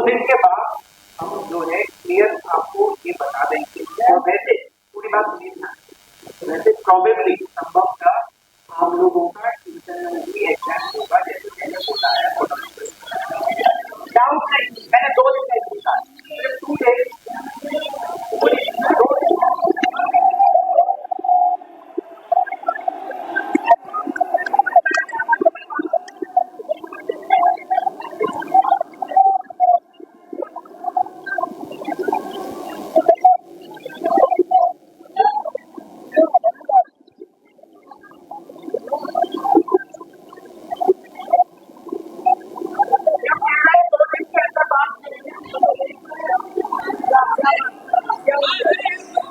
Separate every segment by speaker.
Speaker 1: कुछ दिन के बाद हम जो है क्लियर आपको ये बता देंगे। और वैसे पूरी बात नहीं था, वैसे प्रोबेबली संभवतः आप लोगों का इंटरनली एग्जाम होगा, जैसे मैंने बताया। डाउट नहीं, मैंने 2 दिन में पूछा, सिर्फ 2 डेज।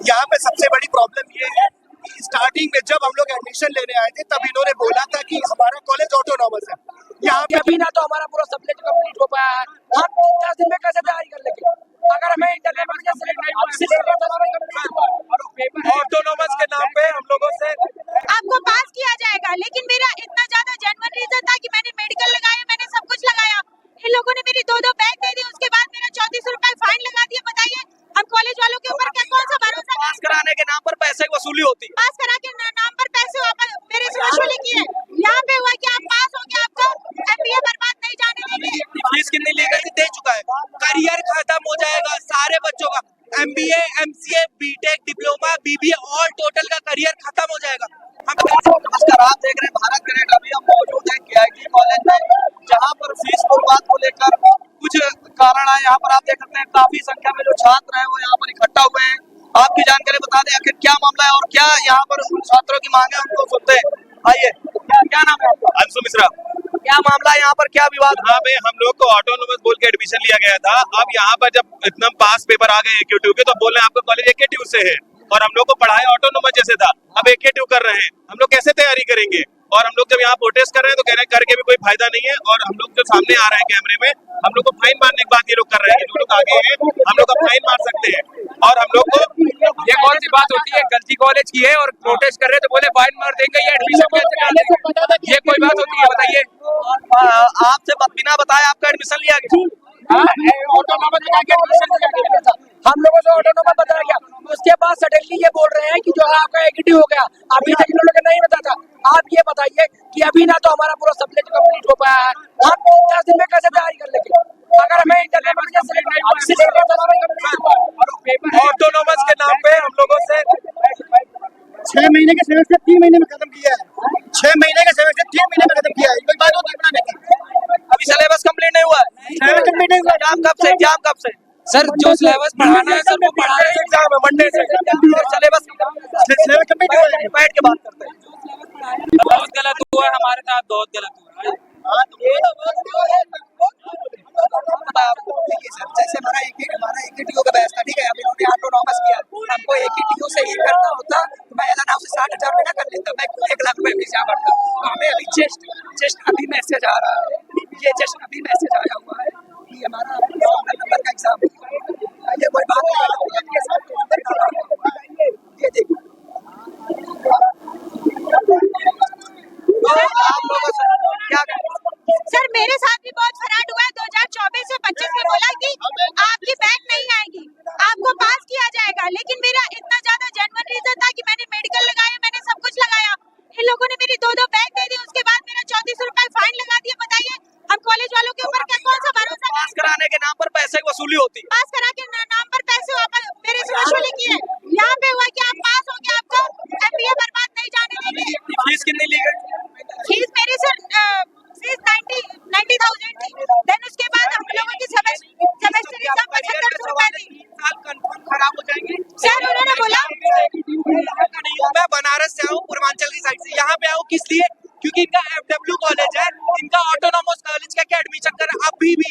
Speaker 2: यहाँ पे सबसे बड़ी प्रॉब्लम ये है कि स्टार्टिंग में जब हम लोग एडमिशन लेने आए थे तब इन्होंने बोला था कि हमारा कॉलेज ऑटोनॉमस है। यहाँ पे
Speaker 3: अभी ना तो हमारा पूरा सब्जेक्ट कंप्लीट हो पाया है, हम 10 दिन में कैसे तैयारी कर लेंगे? अगर हमें
Speaker 2: ऑटोनॉमस के नाम पे हम लोगों से
Speaker 4: आपको पास किया जाएगा, लेकिन मेरा इतना ज्यादा जेन्युइन रीजन था कि मैंने मेडिकल लगाया, मैंने सब कुछ लगाया। इन लोगों ने मेरी 2 बैग दे दी, उसके बाद मेरा 3400 रुपए फाइन लगा दिया। बताइए हम कॉलेज वालों के ऊपर क्या कौन सा भरोसा?
Speaker 3: पास कराने के नाम पर पैसे की वसूली होती है।
Speaker 4: पास करा के नाम पर पैसे मेरे से वसूली किए। यहाँ पे हुआ कि आप पास हो गए, आपको एमबीए बर्बाद नहीं जाने देंगे।
Speaker 3: फीस कितनी ली गई? दे चुका है। करियर खत्म हो जाएगा सारे बच्चों का। MBA, MCA, BTech, diploma, BBA all total का करियर खत्म हो जाएगा। नमस्कार, आप देख रहे हैं भारत ग्रेड। अभी हम मौजूद हैं केआईटी कॉलेज में, जहाँ पर फीस बर्बाद को लेकर कुछ कारण है। यहाँ पर आप देख सकते हैं काफी संख्या में जो छात्र हैं वो यहाँ पर इकट्ठा हुए हैं। आपकी जानकारी बता दें आखिर क्या मामला है और क्या यहाँ पर छात्रों की मांगे उनको सुनते हैं। आइए, क्या नाम है आपका?
Speaker 5: अंशु मिश्रा।
Speaker 3: क्या मामला है यहाँ पर, क्या विवाद?
Speaker 5: हाँ भाई, हम लोग को ऑटोनोमस बोल के एडमिशन लिया गया था। अब यहाँ पर जब इतना पास पेपर आ गए AQ2 के, तो बोल रहे हैं आपका कॉलेज AQ2 से है और हम लोग को पढ़ाई ऑटोनोमस जैसे था, अब AQ2 कर रहे हैं। हम लोग कैसे तैयारी करेंगे? और हम लोग जब यहाँ प्रोटेस्ट कर रहे हैं तो कह रहे हैं करके भी कोई फायदा नहीं है। और हम लोग जो सामने आ रहे हैं कैमरे में, हम लोग को फाइन मारने की बात ये लोग कर रहे हैं। जो लोग आगे हैं हम लोग का फाइन मार सकते हैं। और हम लोग को
Speaker 6: ये कौन सी बात होती है? गलती कॉलेज की है और प्रोटेस्ट कर रहे हैं तो बोले फाइन मार देंगे, ये एडमिशन कैसे कर देंगे? ये कोई बात होती है? बताइए।
Speaker 3: आपसे बिना बताए आपका एडमिशन लिया गया?
Speaker 6: ऑटोनॉमस बता के एडमिशन लिया गया।
Speaker 3: हम लोगों से ऑटोनॉमस बताया गया, उसके बाद सडनली ये बोल रहे हैं कि जो है आपका एग्रीड हो गया। अभी तक इन लोगों को नहीं पता था। आप ये बताइए कि अभी ना तो हमारा पूरा सब्जेक्ट कंप्लीट हो पाया है, हम 10 दिन में कैसे तैयारी कर लेंगे? अगर हमें
Speaker 2: ऑटोनॉमस के नाम पे हम लोगों से 6 महीने के सेमेस्टर 3 महीने में खत्म किया है। 6 महीने का सेमेस्टर 3 महीने में खत्म किया है। कोई बात होती है बनाने की?
Speaker 3: अभी सिलेबस कंप्लीट नहीं हुआ है।
Speaker 2: सिलेबस कंप्लीट नहीं हुआ।
Speaker 3: एग्जाम कब से? एग्जाम कब से?
Speaker 6: सर जो सिलेबस पढ़ाना है सर वो पढ़ा रहे हैं।
Speaker 2: एग्जाम है मंडे से।
Speaker 3: सिलेबस
Speaker 2: कंप्लीट हुआ है।
Speaker 3: बैठ के बात करते हैं।
Speaker 6: बहुत गलत हुआ है हमारे साथ, बहुत गलत हुआ है।
Speaker 3: जैसे हमारा AKTU का बैच था, ठीक है, अभी उन्होंने ऑटोनॉमस किया, हमको AKTU से ही करना होता तो मैं एलान से 60,000 में ना कर लेता, मैं 1 लाख रुपए फीस यहाँ भरता। हमें अभी जस्ट अभी मैसेज आ रहा है, ये जस्ट अभी मैसेज आया हुआ है कि हमारा नंबर का एग्जाम है। ये कोई बात नहीं है। ये देखिए आप लोगों से क्या
Speaker 4: सर मेरे साथ भी बहुत फ्रॉड हुआ है। 2024 से 25 में बोला कि आपकी बैग नहीं आएगी, आपको पास किया जाएगा, लेकिन मेरा इतना ज्यादा जेन्युइन रीजन था कि मैंने मेडिकल लगाया, मैंने सब कुछ लगाया। इन लोगों ने मेरी 2 बैग दे दी, उसके बाद मेरा 3400 रुपए फाइन लगा दिया। बताइए हम कॉलेज वालों के ऊपर क्या कौन सा भरोसा?
Speaker 3: पास कराने के नाम पर पैसे की वसूली होती है।
Speaker 4: पास करा के नाम पर पैसे मेरे से वसूली किए। यहाँ पे हुआ कि आप पास हो गए, आपको एमबीए बर्बाद नहीं जाने देंगे।
Speaker 3: फीस कितनी ली गई?
Speaker 4: फीस मेरी सर फीस 90,000 थी। देन उसके बाद हम लोगों की सेमेस्टर एग्जाम 7500 रुपए थी।
Speaker 3: साल कंफर्म खराब हो जाएंगे।
Speaker 4: सर उन्होंने बोला
Speaker 3: मैं बनारस से आऊँ, पूर्वांचल की साइड से यहाँ पे आऊँ किस लिए? क्योंकि इनका FW कॉलेज है, इनका ऑटोनॉमस कॉलेज का क्या एडमिशन कर रहे हैं? अभी भी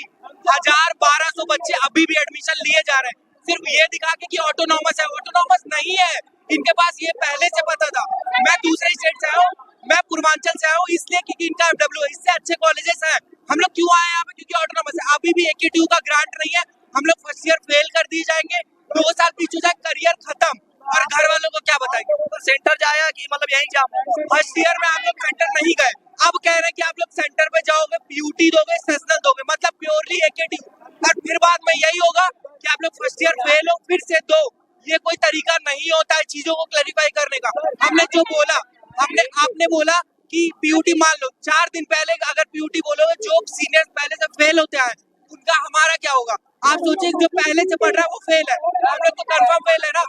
Speaker 3: 1000-1200 बच्चे अभी भी एडमिशन लिए जा रहे हैं, सिर्फ ये दिखा के कि ऑटोनॉमस है। ऑटोनॉमस नहीं है, इनके पास ये पहले से पता था। मैं दूसरे स्टेट से आया हूँ, मैं पूर्वांचल से आया हूँ, इसलिए क्योंकि इनका FW है, इससे अच्छे कॉलेजेस हैं। हम लोग क्यों आए यहाँ पे? क्योंकि ऑटोनॉमस है। अभी भी AKTU का ग्रांट नहीं है, हम लोग फर्स्ट ईयर फेल कर दिए जाएंगे, 2 साल पीछे जाए, करियर खत्म। और घर वालों को क्या बताएंगे? सेंटर जाया कि मतलब यहीं जाओ। फर्स्ट ईयर में आप लोग सेंटर नहीं गए, अब कह रहे हैं कि आप लोग सेंटर पे जाओगे, PUT दोगे, सेशनल दोगे, मतलब प्योरली AKTU। और फिर बाद में यही होगा कि आप लोग फर्स्ट ईयर फेल हो फिर से दो। ये कोई तरीका नहीं होता है चीजों को क्लैरिफाई करने का। हमने जो बोला, आपने बोला कि पीयूटी मान लो, 4 दिन पहले अगर पीयूटी बोलोगे, जो सीनियर पहले से फेल होते हैं उनका हमारा क्या होगा? आप सोचिए, जो पहले से पढ़ रहा है वो फेल है, हम लोग तो कंफर्म फेल है ना।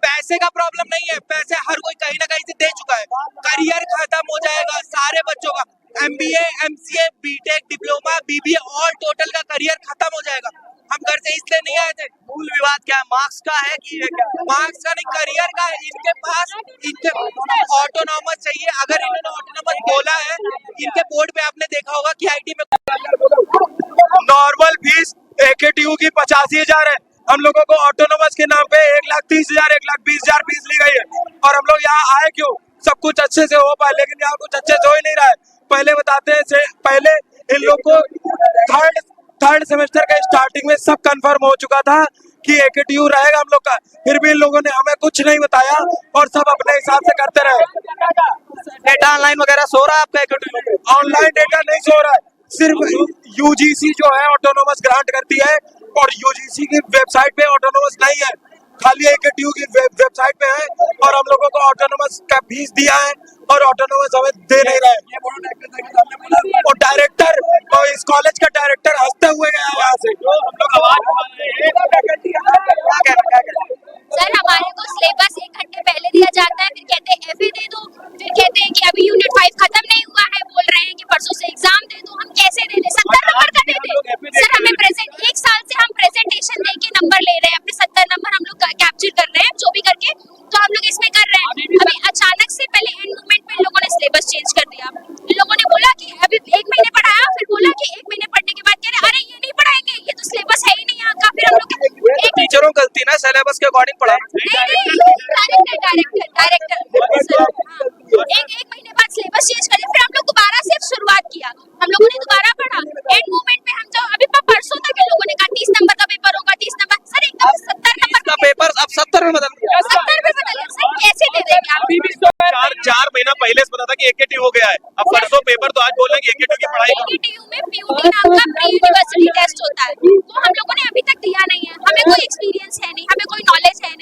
Speaker 3: पैसे का प्रॉब्लम नहीं है, पैसे हर कोई कहीं ना कहीं से दे चुका है। करियर खत्म हो जाएगा सारे बच्चों का, MBA, MCA, BTech, diploma, BBA, all total का करियर खत्म हो जाएगा। हम घर से इसलिए नहीं आए थे।
Speaker 1: मूल विवाद क्या है, मार्क्स का है कि
Speaker 3: मार्क्स का नहीं, करियर का है। इनके पास इनके ऑटोनॉमस चाहिए। अगर इन्होंने ऑटोनॉमस बोला है, इनके बोर्ड पे आपने देखा होगा कि IT में
Speaker 5: नॉर्मल फीस AKTU की 85,000 है, हम लोगों को ऑटोनोमस के नाम पे 1,30,000 1,20,000 फीस ली गई है। और हम लोग यहाँ आए क्यों? सब कुछ अच्छे से हो पाए, लेकिन यहाँ कुछ अच्छे से हो ही नहीं रहा है। पहले बताते हैं, पहले इन लोग को थर्ड सेमेस्टर का स्टार्टिंग में सब कंफर्म हो चुका था कि AKTU रहेगा हम लोग का, फिर भी इन लोगों ने हमें कुछ नहीं बताया और सब अपने हिसाब से करते रहे।
Speaker 1: डेटा ऑनलाइन वगैरह सो रहा है आपका AKTU?
Speaker 5: ऑनलाइन डेटा नहीं सो रहा है, सिर्फ UGC जो है ऑटोनोमस ग्रांट करती है, और UGC की वेबसाइट पे ऑटोनोमस नहीं है, खाली AKTU की वेबसाइट पे है। और हम लोगों को ऑटोनोमस का फीस दिया है और ऑटोनोमस हमें दे नहीं रहा है। और डायरेक्टर, और इस कॉलेज का डायरेक्टर हंसते हुए गया यहाँ से। हम लोग आवाज
Speaker 4: सर, हमारे को सिलेबस 1 घंटे पहले दिया जाता है, फिर कहते हैं FA दे दो, फिर कहते हैं कि अभी यूनिट 5 खत्म नहीं हुआ है, बोल रहे हैं कि परसों से एग्जाम दे दो। हम कैसे दे दें? 70 नंबर का दे दें सर। हमें प्रेजेंट 1 साल से हम प्रेजेंटेशन दे के नंबर ले रहे हैं, अपने 70 नंबर हम लोग कैप्चर कर रहे हैं, जो भी करके तो हम लोग इसमें कर रहे हैं। अभी अचानक से पहले एंड मोमेंट में इन लोगों ने सिलेबस चेंज कर दिया। इन लोगों ने बोला कि अभी 1 महीने पढ़ाया, फिर बोला कि 1 महीने पढ़ने के बाद कह रहे अरे ये नहीं पढ़ाएंगे, ये तो सिलेबस है ही नहीं यहाँ का। फिर हम लोग
Speaker 1: टीचरों गलती ना, सिलेबस के अकॉर्डिंग पढ़ाना चाहिए।
Speaker 4: डायरेक्टर एक महीने बाद सिलेबस चेंज कर दिया, फिर हम लोग दोबारा से शुरुआत किया। हम लोगों ने दोबारा पढ़ा। एंड मोमेंट में हम जो अभी परसों तक इन लोगों ने कहा 30 नंबर का पेपर होगा, 30 नंबर। सर एकदम 70 नंबर
Speaker 1: का पेपर अब 70 में बदल दिया।
Speaker 4: 70 में बदल गया। सर कैसे दे देंगे आप?
Speaker 5: चार महीना पहले से पता था कि AKTU हो गया है, अब परसों पेपर, तो आज बोल रहे हैं कि AKTU की पढ़ाई
Speaker 4: AKTU में PUT नाम का प्री यूनिवर्सिटी टेस्ट होता है, वो हम लोगों ने अभी तक दिया नहीं है। हमें कोई एक्सपीरियंस है नहीं, हमें कोई नॉलेज है